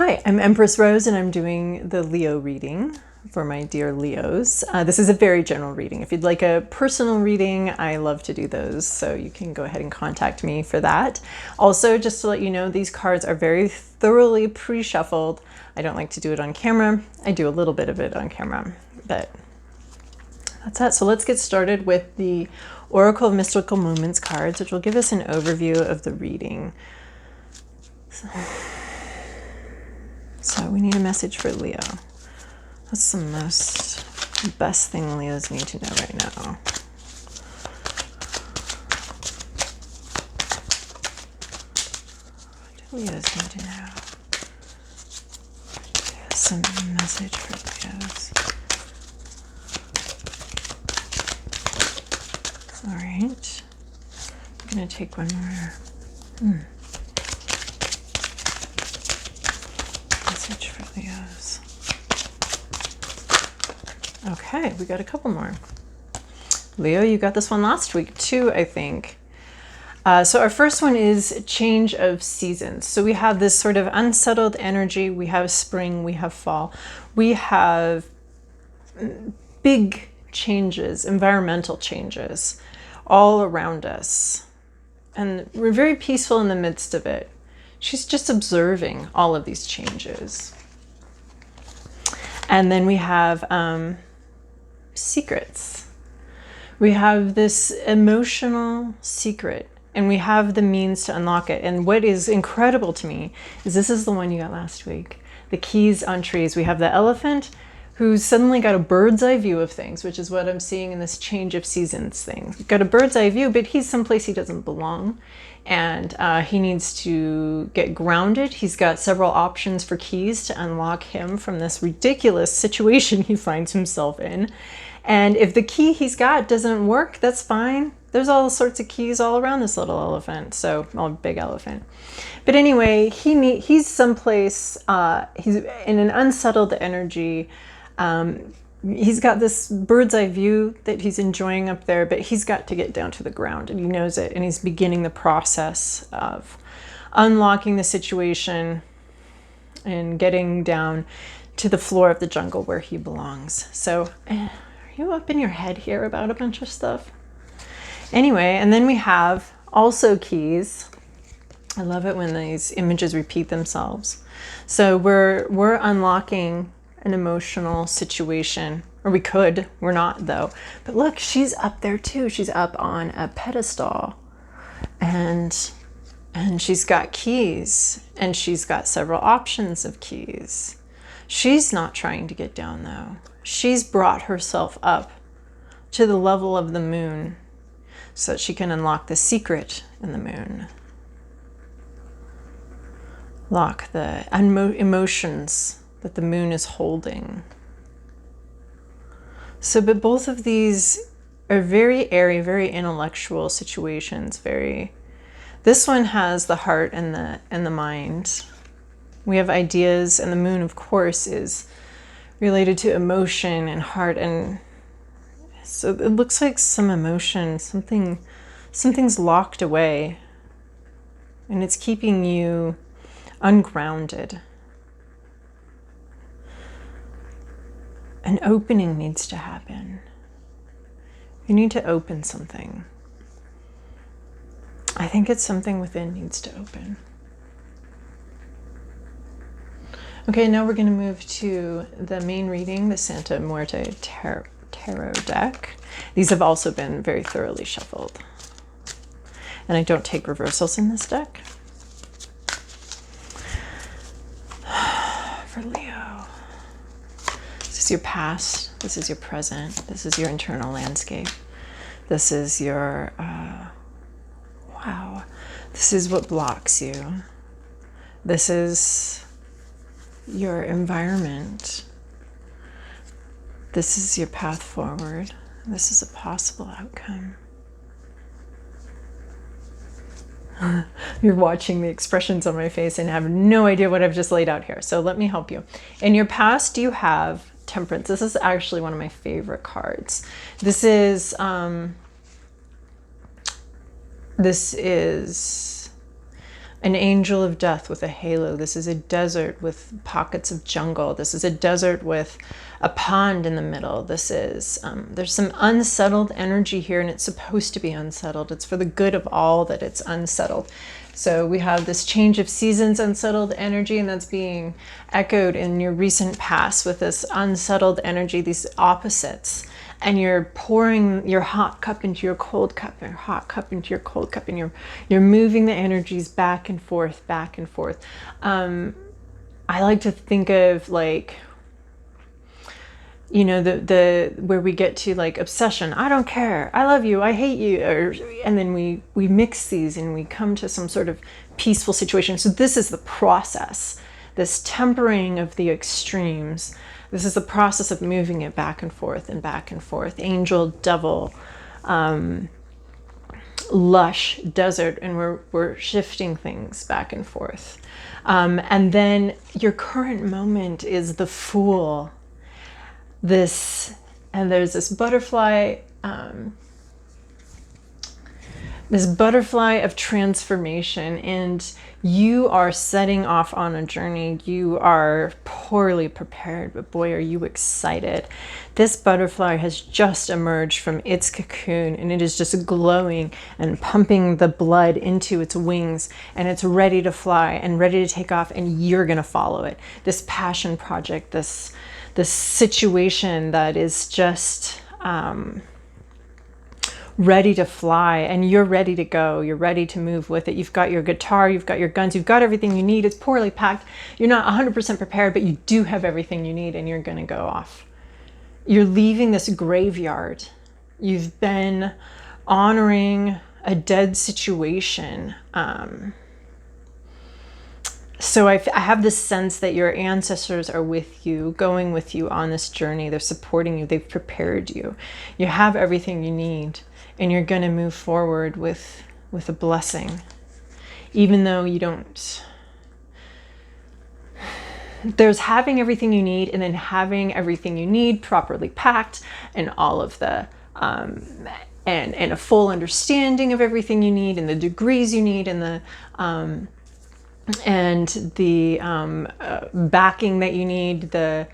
Hi, I'm Empress Rose and I'm doing the Leo reading for my dear Leos. This is a very general reading. If you'd like a personal reading, I love to do those, so you can go ahead and contact me for that. Also, just to let you know, these cards are very thoroughly pre-shuffled. I don't like to do it on camera. I do a little bit of it on camera, but that's that. So let's get started with the Oracle of Mystical Moments cards, which will give us an overview of the reading. So we need a message for Leo. What's the best thing Leos need to know right now? What do Leos need to know? Some message for Leos. All right. I'm going to take one more. Message for Leos. Okay, we got a couple more. Leo, you got this one last week too, I think. So our first one is change of seasons. So we have this sort of unsettled energy. We have spring, we have fall. We have big changes, environmental changes all around us. And we're very peaceful in the midst of it. She's just observing all of these changes. And then we have secrets. We have this emotional secret, and we have the means to unlock it. And what is incredible to me is this is the one you got last week. The keys on trees. We have the elephant who's suddenly got a bird's eye view of things, which is what I'm seeing in this change of seasons thing. He's got a bird's eye view, but he's someplace he doesn't belong. And he needs to get grounded. He's got several options for keys to unlock him from this ridiculous situation he finds himself in. And if the key he's got doesn't work, that's fine. There's all sorts of keys all around this little elephant, big elephant. But anyway, he's someplace, he's in an unsettled energy. He's got this bird's eye view that he's enjoying up there, but he's got to get down to the ground, and he knows it, and he's beginning the process of unlocking the situation and getting down to the floor of the jungle where he belongs. So are you up in your head here about a bunch of stuff? Anyway, and then we have also keys. I love it when these images repeat themselves. So we're unlocking an emotional situation, or we could, we're not though. But look, she's up there too. She's up on a pedestal, and she's got keys, and she's got several options of keys. She's not trying to get down though. She's brought herself up to the level of the moon so that she can unlock the secret in the moon. Lock the emotions that the moon is holding. So, but both of these are very airy, very intellectual situations. This one has the heart and the mind. We have ideas, and the moon, of course, is related to emotion and heart, and so it looks like some emotion, something's locked away, and it's keeping you ungrounded. An opening needs to happen. You need to open something. I think it's something within needs to open. Okay, now we're going to move to the main reading, the Santa Muerte Tarot deck. These have also been very thoroughly shuffled. And I don't take reversals in this deck. For Leo. This is your past. This is your present. This is your internal landscape. This is your, wow. This is what blocks you. This is your environment. This is your path forward. This is a possible outcome. You're watching the expressions on my face and have no idea what I've just laid out here. So let me help you. In your past, you have Temperance. This is actually one of my favorite cards. This is an angel of death with a halo. This is a desert with pockets of jungle. This is a desert with a pond in the middle. This is, there's some unsettled energy here, and it's supposed to be unsettled. It's for the good of all that it's unsettled. So we have this change of seasons, unsettled energy, and that's being echoed in your recent past with this unsettled energy, these opposites. And you're pouring your hot cup into your cold cup, your hot cup into your cold cup, and you're moving the energies back and forth, back and forth. I like to think of like, you know, the where we get to like obsession. I don't care. I love you. I hate you. And then we mix these and we come to some sort of peaceful situation. So this is the process, this tempering of the extremes. This is the process of moving it back and forth and back and forth. Angel, devil, lush, desert, and we're shifting things back and forth. And then your current moment is the Fool. And there's this butterfly, of transformation, and you are setting off on a journey. You are poorly prepared, but boy, are you excited. This butterfly has just emerged from its cocoon, and it is just glowing and pumping the blood into its wings, and it's ready to fly and ready to take off, and you're going to follow it. This passion project, this situation that is just ready to fly, and you're ready to go. You're ready to move with it. You've got your guitar, you've got your guns, you've got everything you need. It's poorly packed. You're not 100% prepared, but you do have everything you need, and you're going to go off. You're leaving this graveyard. You've been honoring a dead situation. So I have this sense that your ancestors are with you, going with you on this journey. They're supporting you. They've prepared you. You have everything you need, and you're going to move forward with a blessing, even though you don't. There's having everything you need, and then having everything you need properly packed, and all of the and a full understanding of everything you need, and the degrees you need, and the backing that you need, the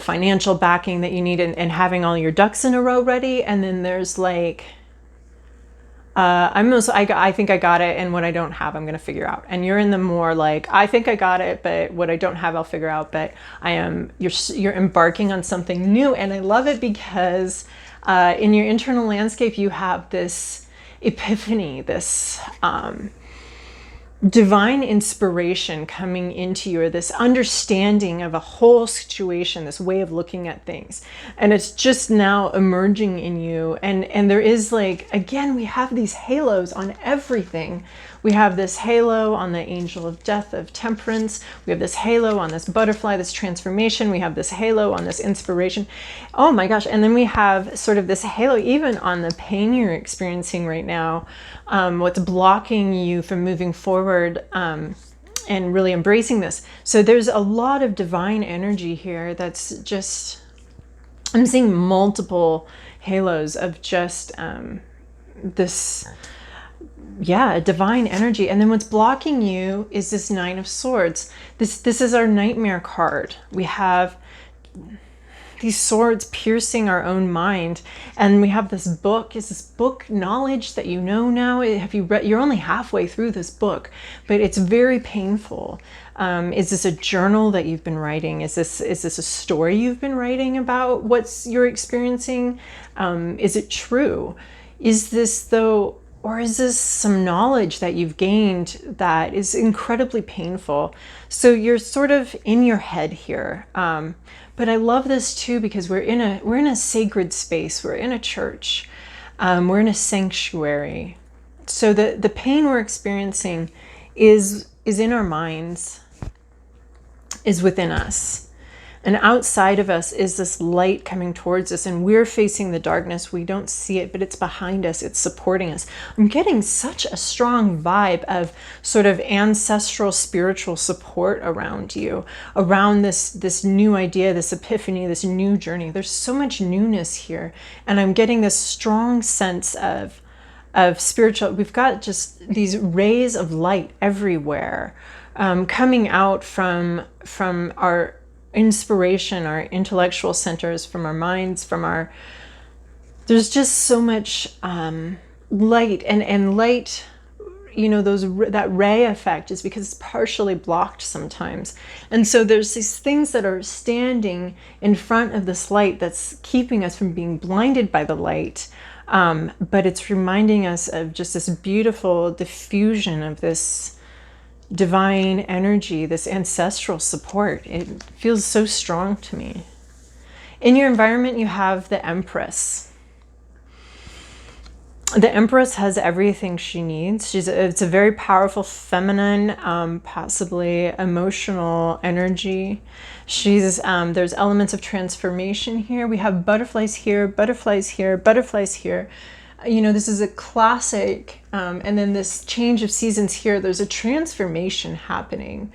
financial backing that you need, and having all your ducks in a row ready. And then there's like, I think I got it, and what I don't have, I'm going to figure out. And you're in the more like, I think I got it, but what I don't have, I'll figure out. But you're embarking on something new, and I love it because in your internal landscape, you have this epiphany, this divine inspiration coming into you, or this understanding of a whole situation, this way of looking at things, and it's just now emerging in you. And there is like, again, we have these halos on everything. We have this halo on the angel of death, of temperance. We have this halo on this butterfly, this transformation. We have this halo on this inspiration. Oh my gosh. And then we have sort of this halo even on the pain you're experiencing right now, what's blocking you from moving forward and really embracing this. So there's a lot of divine energy here that's just, I'm seeing multiple halos of just this, yeah, divine energy. And then what's blocking you is this Nine of Swords. This is our nightmare card. We have these swords piercing our own mind, and we have this book. Is this book knowledge that you know now? Have you read? You're only halfway through this book, but it's very painful. Is this a journal that you've been writing? Is this a story you've been writing about what's you're experiencing? Is it true? Is this though? Or is this some knowledge that you've gained that is incredibly painful? So you're sort of in your head here. But I love this too, because we're in a sacred space. We're in a church. We're in a sanctuary. So the pain we're experiencing is in our minds, is within us. And outside of us is this light coming towards us, and we're facing the darkness. We don't see it, but it's behind us. It's supporting us. I'm getting such a strong vibe of sort of ancestral spiritual support around you, around this new idea, this epiphany, this new journey. There's so much newness here. And I'm getting this strong sense of spiritual. We've got just these rays of light everywhere, coming out from our inspiration, our intellectual centers, from our minds, from our. There's just so much light, and light. You know, that ray effect is because it's partially blocked sometimes. And so there's these things that are standing in front of this light that's keeping us from being blinded by the light. But it's reminding us of just this beautiful diffusion of this divine energy, this ancestral support. It feels so strong to me. In your environment, you have the Empress. The Empress has everything she needs. It's a very powerful, feminine, possibly emotional energy. There's elements of transformation here. We have butterflies here, butterflies here, butterflies here. You know, this is a classic. And then this change of seasons here, there's a transformation happening.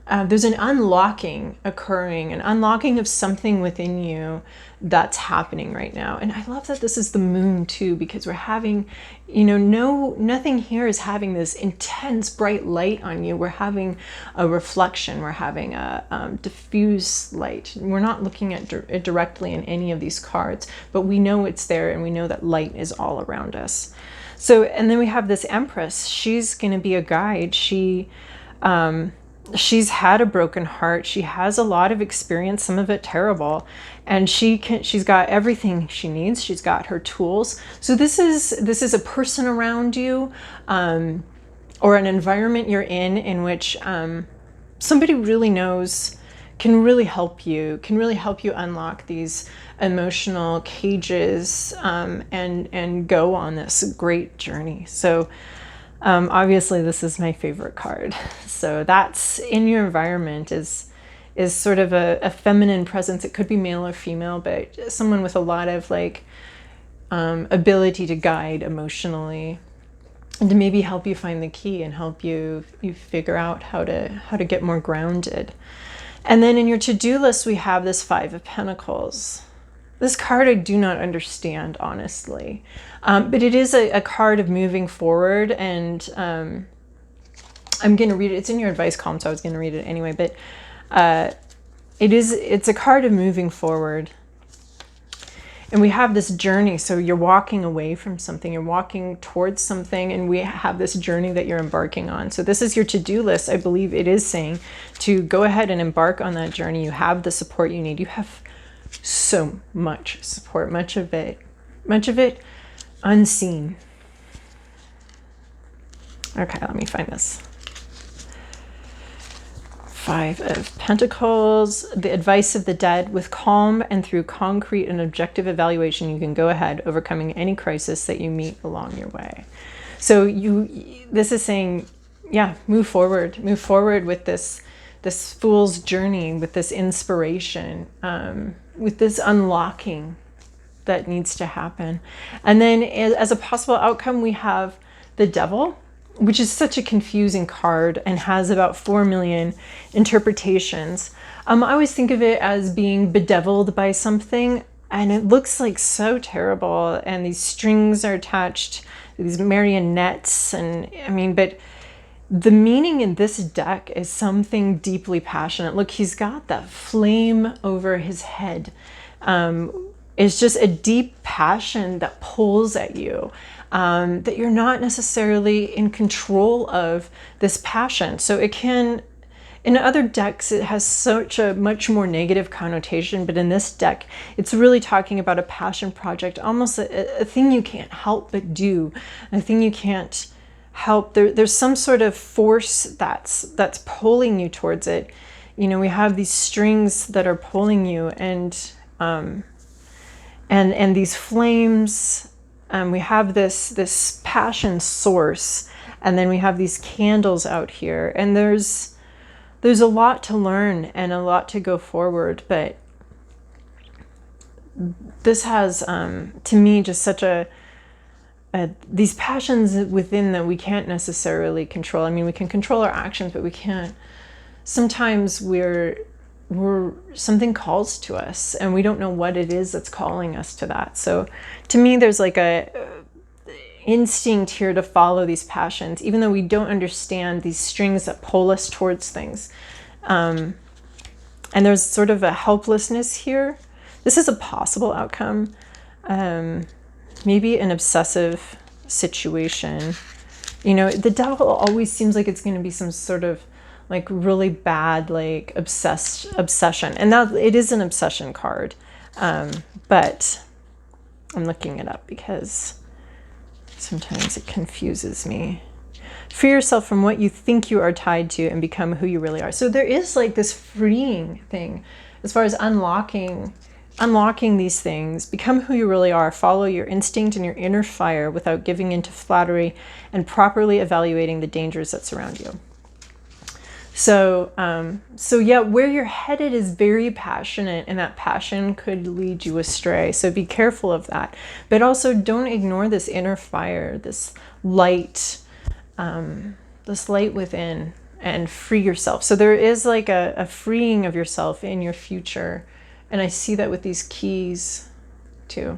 There's an unlocking occurring, an unlocking of something within you that's happening right now. And I love that this is the moon too, because we're having, you know, nothing here is having this intense bright light on you. We're having a reflection. We're having a diffuse light. We're not looking at it directly in any of these cards, but we know it's there, and we know that light is all around us. So, and then we have this Empress. She's going to be a guide. She's had a broken heart. She has a lot of experience, some of it terrible, and she's got everything she needs. She's got her tools. So this is a person around you, or an environment you're in which somebody really knows, can really help you unlock these emotional cages, and go on this great journey. So obviously this is my favorite card. So that's in your environment is sort of a feminine presence. It could be male or female, but someone with a lot of like ability to guide emotionally, and to maybe help you find the key and help you figure out how to get more grounded. And then in your to-do list, we have this Five of Pentacles. This card I do not understand, honestly, but it is a card of moving forward, and I'm going to read it. It's in your advice column, so I was going to read it anyway, but it's a card of moving forward. And we have this journey, so you're walking away from something, you're walking towards something, and we have this journey that you're embarking on. So this is your to-do list. I believe it is saying to go ahead and embark on that journey. You have the support you need. You have so much support, much of it unseen. Okay, let me find this. Five of Pentacles, the advice of the dead. With calm and through concrete and objective evaluation, you can go ahead, overcoming any crisis that you meet along your way. So this is saying, yeah, move forward with this fool's journey, with this inspiration, with this unlocking that needs to happen. And then as a possible outcome, we have the Devil, which is such a confusing card and has about 4 million interpretations. I always think of it as being bedeviled by something, and it looks like so terrible. And these strings are attached, these marionettes, and I mean, but the meaning in this deck is something deeply passionate. Look, he's got that flame over his head. It's just a deep passion that pulls at you. That you're not necessarily in control of this passion. So it can, in other decks, it has such a much more negative connotation, but in this deck, it's really talking about a passion project, almost a thing you can't help but do, a thing you can't help. There's some sort of force that's pulling you towards it. You know, we have these strings that are pulling you, and these flames. We have this passion source, and then we have these candles out here, and there's a lot to learn and a lot to go forward. But this has, to me, just such these passions within that we can't necessarily control. I mean, we can control our actions, but we can't. Sometimes something calls to us and we don't know what it is that's calling us to that. So to me, there's like instinct here to follow these passions, even though we don't understand these strings that pull us towards things. And there's sort of a helplessness here. This is a possible outcome. Maybe an obsessive situation. You know, the devil always seems like it's going to be some sort of like really bad, like obsession. And that it is an obsession card. But I'm looking it up because sometimes it confuses me. Free yourself from what you think you are tied to and become who you really are. So there is like this freeing thing as far as unlocking these things. Become who you really are. Follow your instinct and your inner fire without giving into flattery, and properly evaluating the dangers that surround you. So, yeah, where you're headed is very passionate, and that passion could lead you astray. So be careful of that. But also don't ignore this inner fire, this light within, and free yourself. So there is like a freeing of yourself in your future. And I see that with these keys too.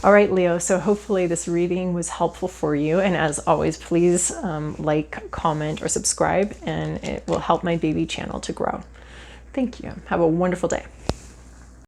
All right, Leo, so hopefully this reading was helpful for you. And as always, please like, comment, or subscribe, and it will help my baby channel to grow. Thank you. Have a wonderful day.